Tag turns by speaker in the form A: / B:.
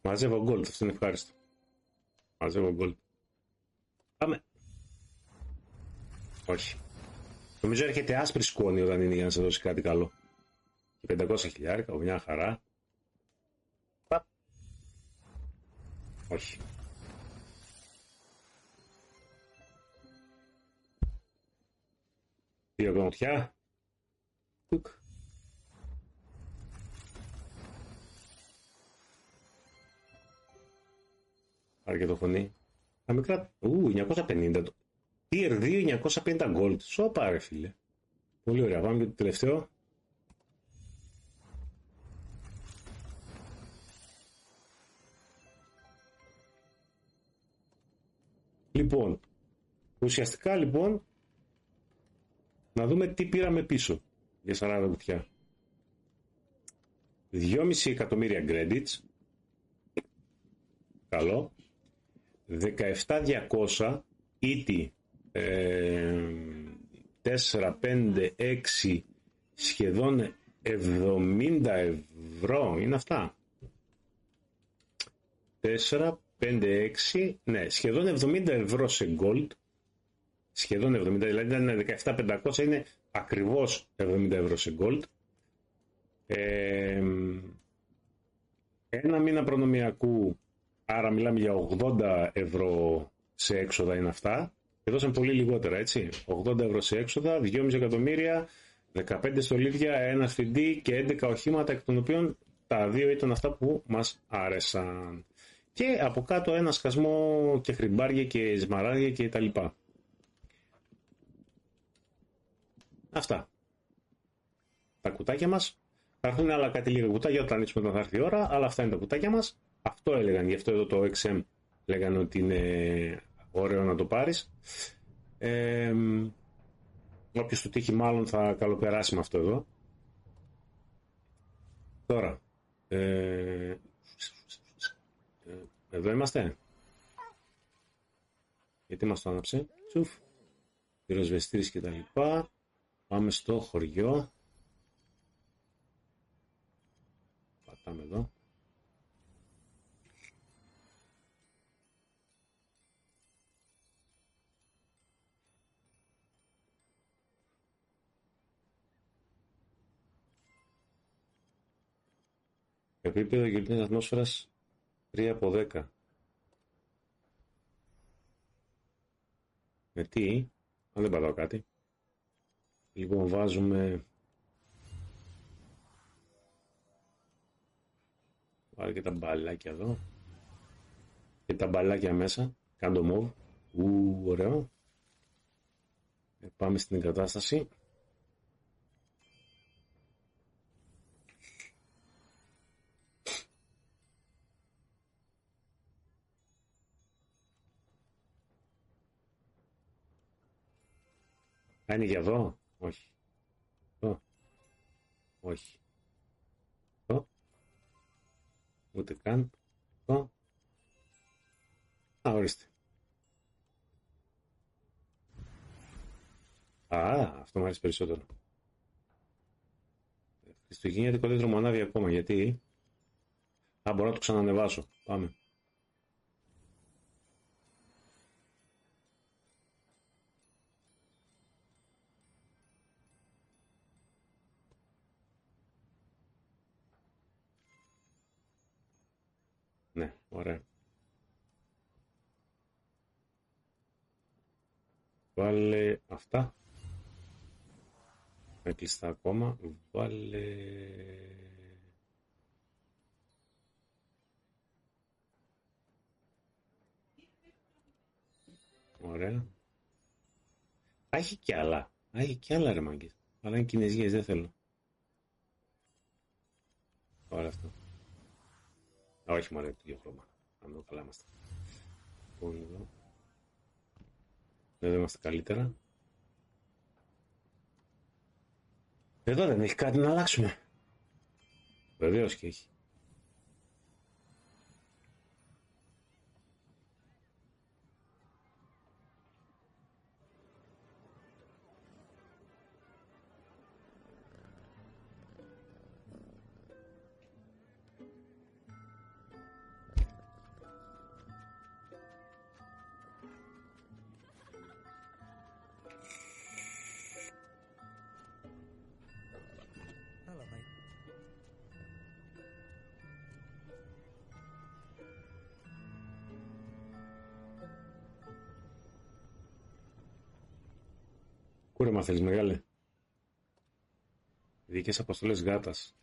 A: Μαζεύω gold, αυτό είναι ευχάριστο. Μαζεύω gold. Πάμε. Όχι. Νομίζω έρχεται άσπρη σκόνη όταν είναι για να σε δώσει κάτι καλό. Και 500 χιλιάρικα, μια χαρά. Παπ. Όχι. Δύο κομμωτιά. Κουκ. Αρκετό φωνή. Τα μικρά. 950. Tier 2, 950 gold. Σώπα ρε φίλε. Πολύ ωραία. Πάμε και το τελευταίο. Λοιπόν, ουσιαστικά λοιπόν, να δούμε τι πήραμε πίσω για 40 κουτιά. 2,5 εκατομμύρια credits. Καλό. 17.200 ήτι 4, 5, 6 σχεδόν 70 ευρώ είναι αυτά. 4, 5, 6, ναι, σχεδόν 70 ευρώ σε gold. Σχεδόν 70, δηλαδή ήταν 17.500, είναι ακριβώς 70 ευρώ σε gold. Ένα μήνα προνομιακού, άρα μιλάμε για 80 ευρώ σε έξοδα είναι αυτά. Και δώσαν πολύ λιγότερα, έτσι. 80 ευρώ σε έξοδα, 2,5 εκατομμύρια, 15 στολίδια, ένα CD και 11 οχήματα, εκ των οποίων τα δύο ήταν αυτά που μας άρεσαν. Και από κάτω ένα σκασμό και χρυμπάρια και σμαράδια και τα λοιπά. Αυτά. Τα κουτάκια μας. Θα έρθουν άλλα κάτι λίγα κουτάκια όταν ανοίξουμε όταν θα έρθει η ώρα, αλλά αυτά είναι τα κουτάκια μας. Αυτό έλεγαν, γι' αυτό εδώ το XM λέγανε ότι είναι ωραίο να το πάρεις. Όποιος του τύχει μάλλον θα καλοπεράσει με αυτό εδώ. Τώρα, εδώ είμαστε. Γιατί μας το άναψε. Τσουφ. Πυροσβεστήρης και τα λοιπά. Πάμε στο χωριό. Πατάμε εδώ. Επίπεδο γελτίνης ατμόσφαιρας 3 από 10. Με τι? Δεν πατάω κάτι. Λοιπόν, βάζουμε... Βάλω και τα μπαλάκια εδώ. Και τα μπαλάκια μέσα. Κάντο μοβ. Ωραίο. Πάμε στην εγκατάσταση. Είναι για εδώ? Όχι. Εδώ. Όχι. Εδώ. Ούτε καν. Εδώ. Ορίστε. Αυτό μου αρέσει περισσότερο. Χριστουγεννιάτικο δεν τρομονάδι ακόμα. Γιατί? Μπορώ να το ξανανεβάσω. Πάμε. Ναι, ωραία. Βάλε αυτά. Με κλειστά ακόμα. Βάλε... Ωραία. Έχει κι άλλα. Έχει κι άλλα ρε μάγκες. Αλλά είναι κινέζικες, δεν θέλω. Ωραία αυτό. Όχι μωρέ, το ίδιο χρώμα. Αν δω καλά είμαστε. Λοιπόν εδώ. Εδώ είμαστε καλύτερα. Εδώ δεν έχει κάτι να αλλάξουμε. Βεβαίως και έχει. Κούρεμα θέλεις μεγάλε. Ειδικές αποστολές γάτας.